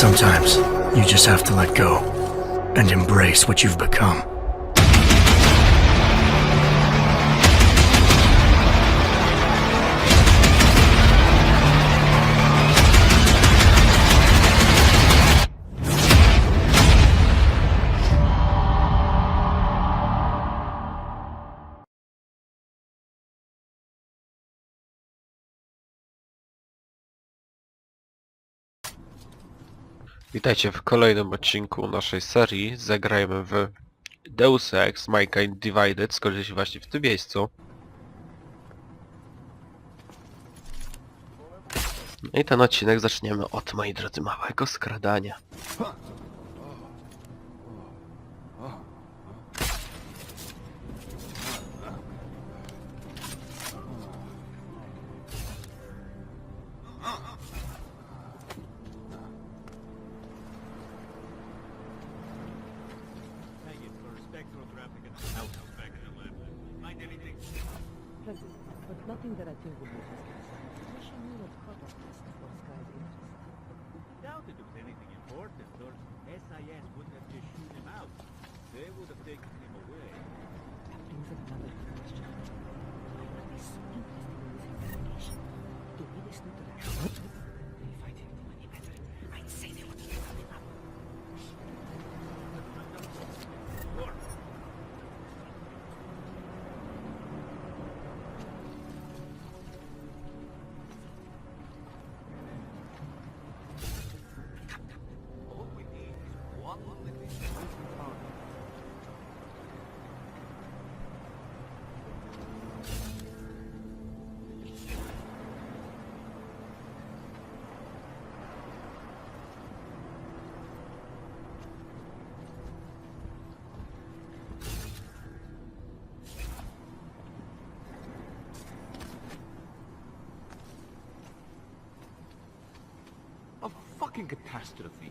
Sometimes you just have to let go and embrace what you've become. Witajcie w kolejnym odcinku naszej serii. Zagrajmy w Deus Ex Mankind Divided. Skończy się właśnie w tym miejscu. I ten odcinek zaczniemy od, moi drodzy, małego skradania. But nothing that I think would be suspicious. Wish I knew what caught us this for Sky's interest. Doubted it was anything important, or SIS wouldn't have just shoot him out. They would have taken him away. That brings up another question. Why are they so interested in this investigation? Do we this new direction? If I didn't know any better, I'd say they would give him up. All we need is one little... A fucking catastrophe.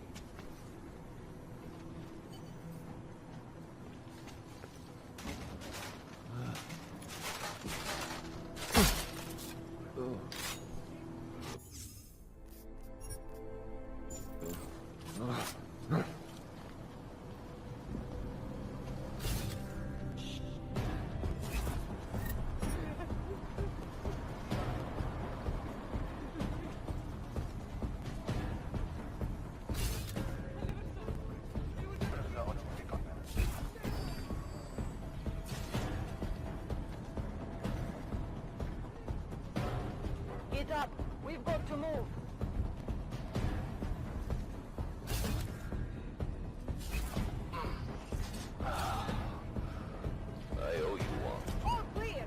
Get up! We've got to move! I owe you one. All clear!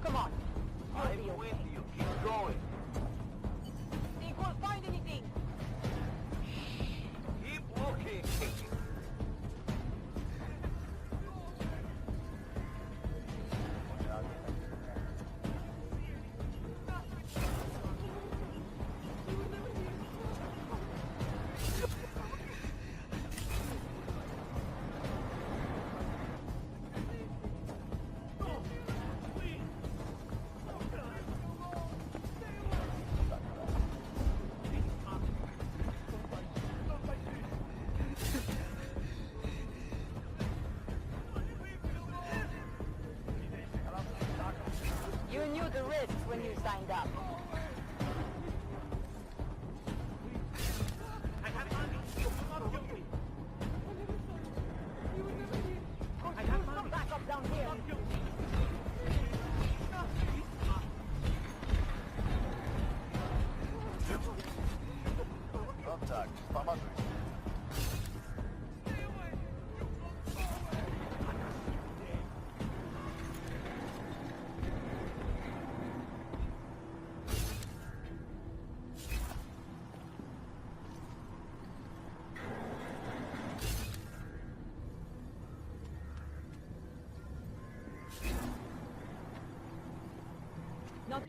Come on! I'm with you. Keep going. Think we'll find anything! Keep looking. You knew the risks when you signed up. Some backup down here. Kontakt. Pomogę.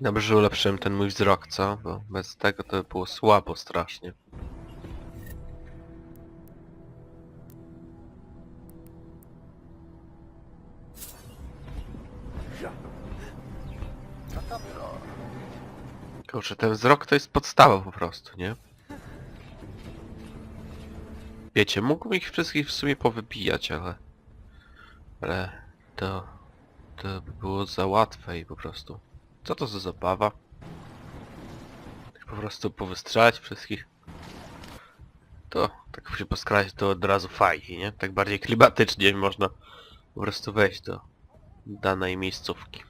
Dobrze, że ulepszyłem ten mój wzrok, co? Bo bez tego to by było słabo strasznie. Kurczę, ten wzrok to jest podstawa po prostu, nie? Wiecie, mógłbym ich wszystkich w sumie powybijać, ale... To by było za łatwe i po prostu... Co to za zabawa? Tak po prostu powystrzelać wszystkich. To, tak się poskrać, to od razu fajnie, nie? Tak bardziej klimatycznie można po prostu wejść do danej miejscówki.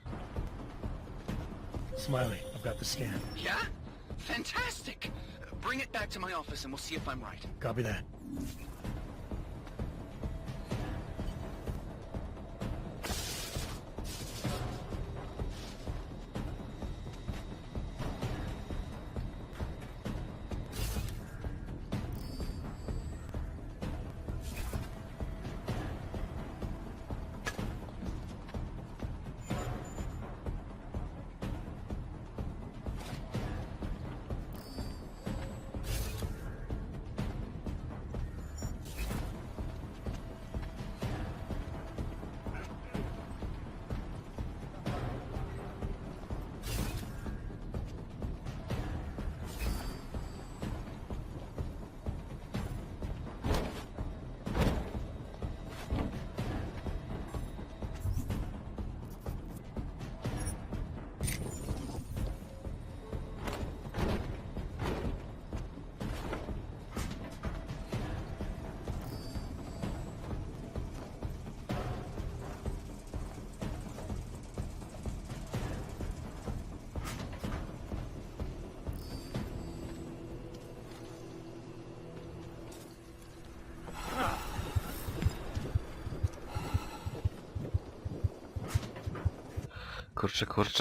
Smiley, I've got the scan. Yeah? Fantastic! Bring it back to my office and we'll see if I'm right. Copy that.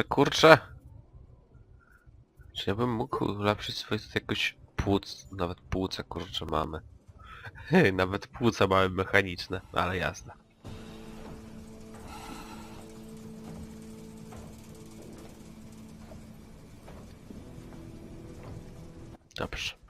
Kurczę. Czy ja bym mógł ulepszyć swoje jakoś płuc? Nawet płuca, kurczę, mamy. Nawet płuca mamy mechaniczne, ale jasne. Dobrze.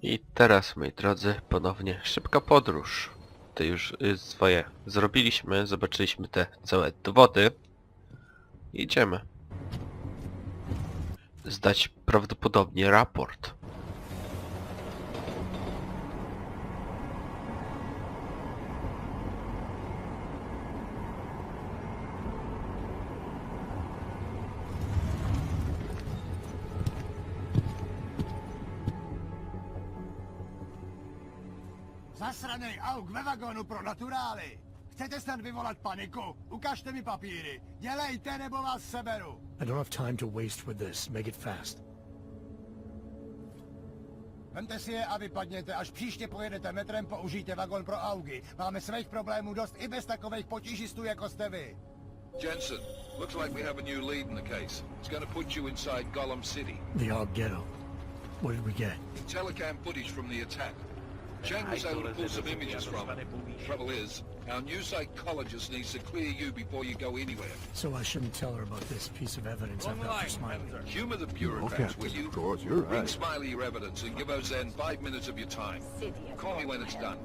I teraz, moi drodzy, ponownie szybka podróż. To już swoje zrobiliśmy, zobaczyliśmy te całe dowody. Idziemy. Zdać prawdopodobnie raport. Zasranej auk ve vagonu pro naturály! Chcete snad vyvolat paniku? Ukažte mi papíry! Dělejte, nebo vás seberu! I don't have time to waste with this. Make it fast. Vemte si je a vypadněte, až příště pojedete metrem, použijte vagon pro augy. Máme svých problémů dost i bez takových potížistů, jako jste vy. Jensen, looks like we have a new lead in the case. It's going to put you inside Gollum City. The Hog Ghetto. What did we get? Telecam footage from the attack. Chang was able to pull some images from it. Trouble is, our new psychologist needs to clear you before you go anywhere. So I shouldn't tell her about this piece of evidence I've got for Smiley. Humor the bureaucrats, will you? Bring Smiley your evidence and give Ozen 5 minutes of your time. Call me when it's done.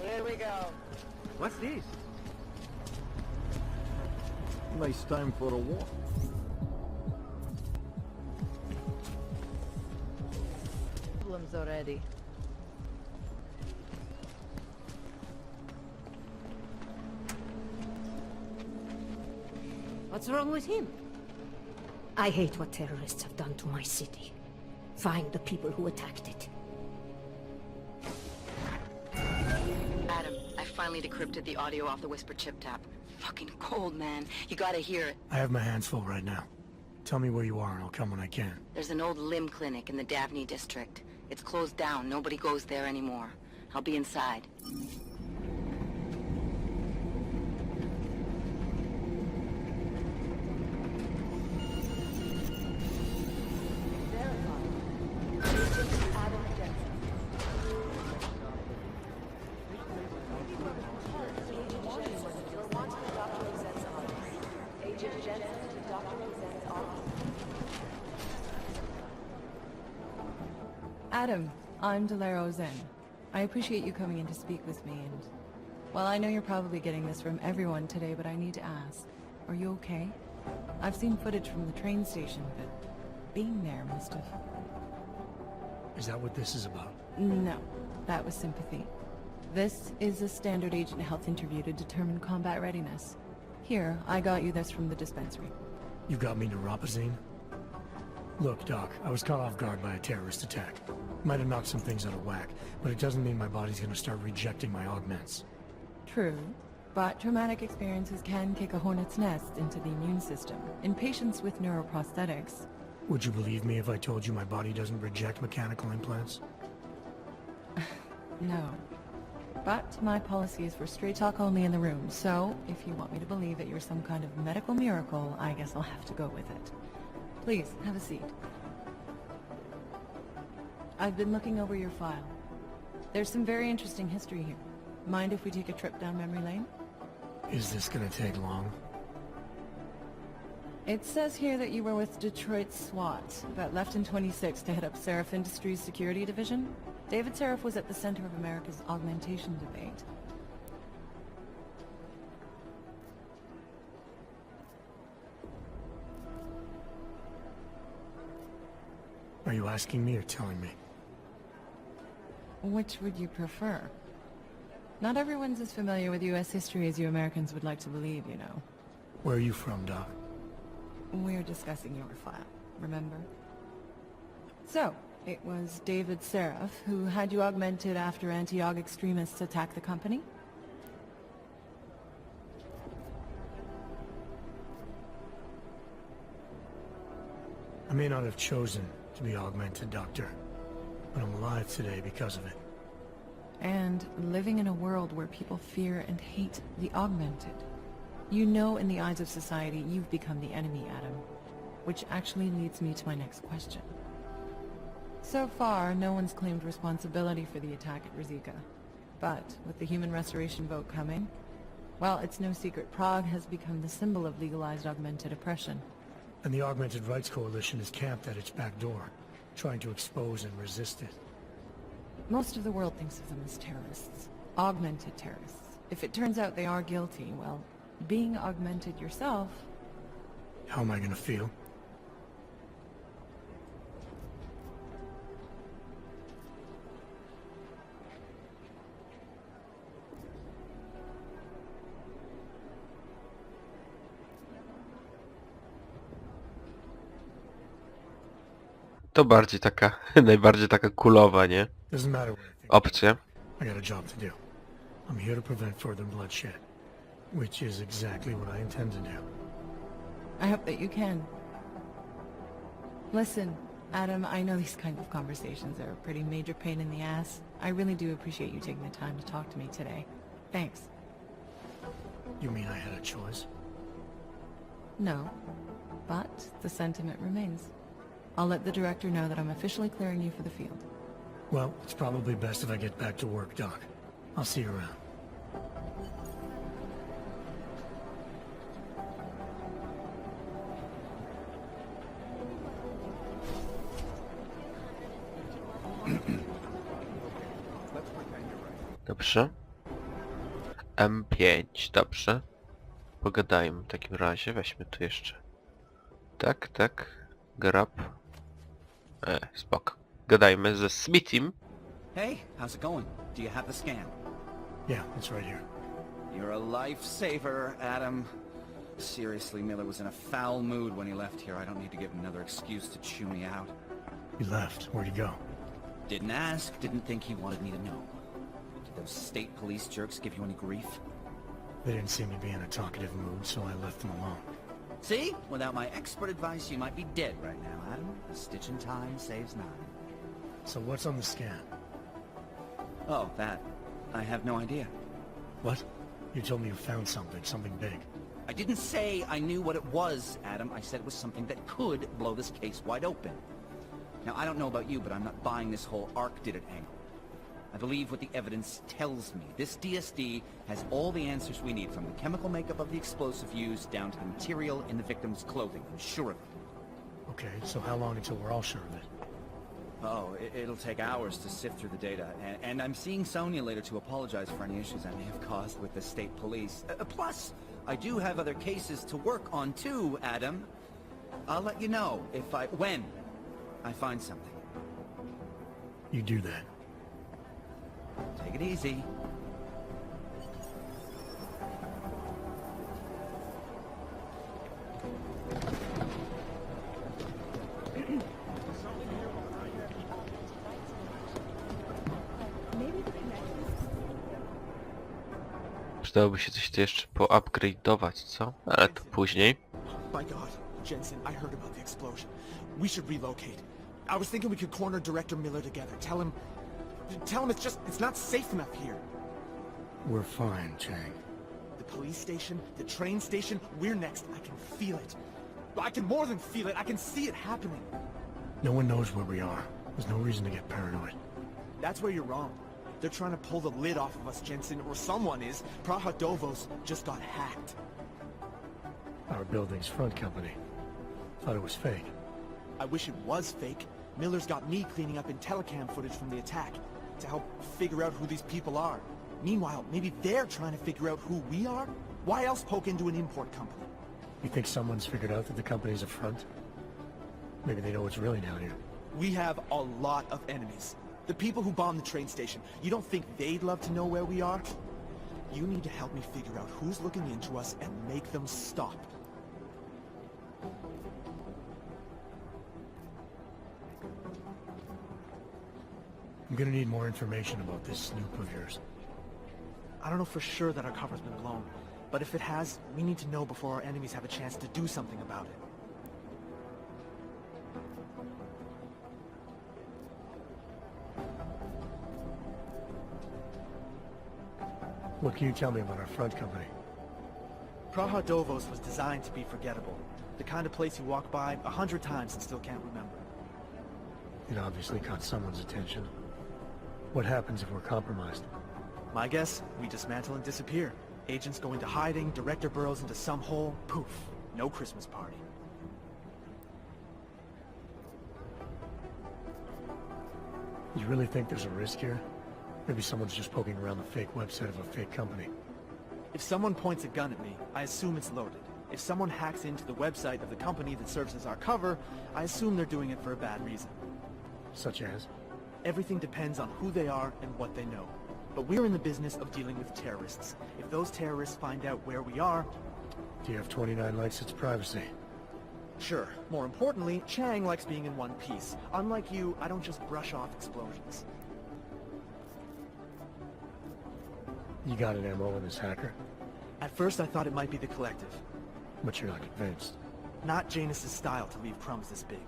Here we go. What's this? Nice time for a walk. Problems already. What's wrong with him? I hate what terrorists have done to my city. Find the people who attacked it. Adam, I finally decrypted the audio off the Whisper chip tap. Fucking cold, man. You gotta hear it. I have my hands full right now. Tell me where you are and I'll come when I can. There's an old limb clinic in the Davney district. It's closed down. Nobody goes there anymore. I'll be inside. Verify. Agent Adama Jensena. Adam, I'm Delaro Zen. I appreciate you coming in to speak with me, and... well, I know you're probably getting this from everyone today, but I need to ask. Are you okay? I've seen footage from the train station, but being there must have... Is that what this is about? No, that was sympathy. This is a standard agent health interview to determine combat readiness. Here, I got you this from the dispensary. You got me neuropazine? Look, Doc, I was caught off guard by a terrorist attack. Might have knocked some things out of whack, but it doesn't mean my body's gonna start rejecting my augments. True, but traumatic experiences can kick a hornet's nest into the immune system. In patients with neuroprosthetics... Would you believe me if I told you my body doesn't reject mechanical implants? No. But my policy is for straight talk only in the room, so if you want me to believe that you're some kind of medical miracle, I guess I'll have to go with it. Please, have a seat. I've been looking over your file. There's some very interesting history here. Mind if we take a trip down memory lane? Is this gonna take long? It says here that you were with Detroit SWAT, but left in 26 to head up Seraph Industries' security division. David Seraph was at the center of America's augmentation debate. Are you asking me or telling me? Which would you prefer? Not everyone's as familiar with U.S. history as you Americans would like to believe, you know. Where are you from, Doc? We're discussing your file, remember? So, it was David Seraph who had you augmented after anti-aug extremists attacked the company? I may not have chosen to be augmented, Doctor, but I'm alive today because of it. And living in a world where people fear and hate the augmented. You know in the eyes of society you've become the enemy, Adam. Which actually leads me to my next question. So far, no one's claimed responsibility for the attack at Rizika. But with the human restoration vote coming, well, it's no secret Prague has become the symbol of legalized augmented oppression. And the Augmented Rights Coalition is camped at its back door, trying to expose and resist it. Most of the world thinks of them as terrorists. Augmented terrorists. If it turns out they are guilty, well, being augmented yourself... How am I gonna feel? To bardziej taka, najbardziej taka kulowa, nie? Doesn't matter what I think. Opcja. I got a job to do. I'm here to prevent further bloodshed, which is exactly what I intend to do. I hope that you can. Listen, Adam, I know these kind of conversations are a pretty major pain in the ass. I really do appreciate you taking the time to talk to me today. Thanks. You mean I had a choice? No, but the sentiment remains. I'll let the director know that I'm officially clearing you for the field. Well, it's probably best if I get back to work, Doc. I'll see you around. Dobrze. M5, dobrze. Pogadajmy w takim razie, weźmy tu jeszcze. Tak, tak. Grab. Spoko. Gadajmy ze Smithim. Hey, how's it going? Do you have the scan? Yeah, it's right here. You're a lifesaver, Adam. Seriously, Miller was in a foul mood when he left here. I don't need to give him another excuse to chew me out. He left. Where'd he go? Didn't ask, didn't think he wanted me to know. Did those state police jerks give you any grief? They didn't seem to be in a talkative mood, so I left them alone. See? Without my expert advice, you might be dead right now, Adam. A stitch in time saves 9. So what's on the scan? Oh, that. I have no idea. What? You told me you found something big. I didn't say I knew what it was, Adam. I said it was something that could blow this case wide open. Now, I don't know about you, but I'm not buying this whole ARC did it angle. I believe what the evidence tells me. This DSD has all the answers we need, from the chemical makeup of the explosive used down to the material in the victim's clothing. I'm sure of it. Okay, so how long until we're all sure of it? Oh, it'll take hours to sift through the data, and I'm seeing Sonia later to apologize for any issues I may have caused with the state police. Plus, I do have other cases to work on too, Adam. I'll let you know when I find something. You do that. Take it easy. Przydałoby się coś tu jeszcze poupgrade'ować, co? Ale to później. My God, Jensen, I heard about the explosion. We should relocate. I was thinking we could corner Director Miller together. Tell him it's not safe enough here. We're fine, Chang. The police station, the train station, we're next. I can feel it. I can more than feel it. I can see it happening. No one knows where we are. There's no reason to get paranoid. That's where you're wrong. They're trying to pull the lid off of us, Jensen, or someone is. Praha-Dovos just got hacked. Our building's front company. Thought it was fake. I wish it was fake. Miller's got me cleaning up IntelliCam footage from the attack to help figure out who these people are. Meanwhile, maybe they're trying to figure out who we are? Why else poke into an import company? You think someone's figured out that the company's a front? Maybe they know what's really down here. We have a lot of enemies. The people who bombed the train station, you don't think they'd love to know where we are? You need to help me figure out who's looking into us and make them stop. I'm gonna need more information about this snoop of yours. I don't know for sure that our cover's been blown, but if it has, we need to know before our enemies have a chance to do something about it. What can you tell me about our front company? Praha-Dovos was designed to be forgettable. The kind of place you walk by 100 times and still can't remember. It obviously caught someone's attention. What happens if we're compromised? My guess, we dismantle and disappear. Agents go into hiding, director burrows into some hole, poof, no Christmas party. You really think there's a risk here? Maybe someone's just poking around the fake website of a fake company. If someone points a gun at me, I assume it's loaded. If someone hacks into the website of the company that serves as our cover, I assume they're doing it for a bad reason. Such as? Everything depends on who they are and what they know. But we're in the business of dealing with terrorists. If those terrorists find out where we are... DF-29 likes its privacy. Sure. More importantly, Chang likes being in one piece. Unlike you, I don't just brush off explosions. You got an MO on this hacker? At first I thought it might be the Collective. But you're not convinced. Not Janus's style to leave crumbs this big.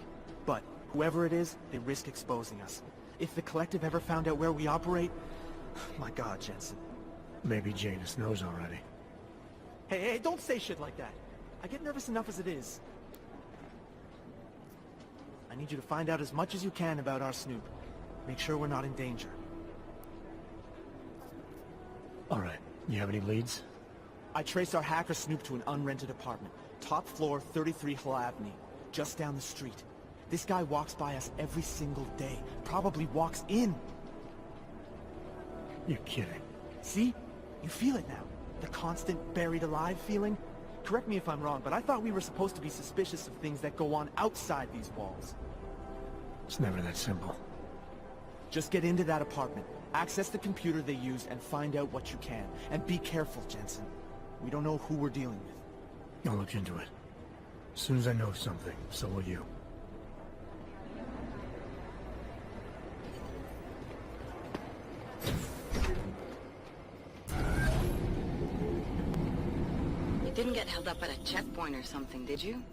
But whoever it is, they risk exposing us. If the Collective ever found out where we operate... My God, Jensen. Maybe Janus knows already. Hey, don't say shit like that. I get nervous enough as it is. I need you to find out as much as you can about our Snoop. Make sure we're not in danger. All right. You have any leads? I traced our hacker Snoop to an unrented apartment. Top floor, 33 Hlavny. Just down the street. This guy walks by us every single day. Probably walks in. You're kidding. See? You feel it now. The constant buried alive feeling? Correct me if I'm wrong, but I thought we were supposed to be suspicious of things that go on outside these walls. It's never that simple. Just get into that apartment, access the computer they used, and find out what you can. And be careful, Jensen. We don't know who we're dealing with. I'll look into it. As soon as I know something, so will you. You didn't get held up at a checkpoint or something, did you?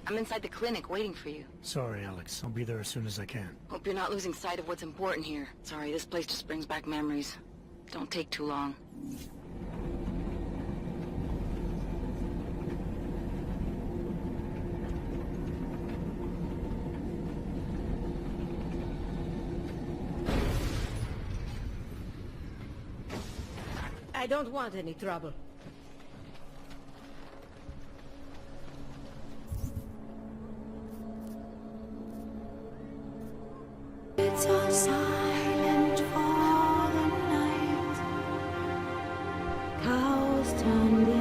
I'm inside the clinic waiting for you. Sorry, Alex. I'll be there as soon as I can. Hope you're not losing sight of what's important here. Sorry, this place just brings back memories. Don't take too long. I don't want any trouble. It's stand in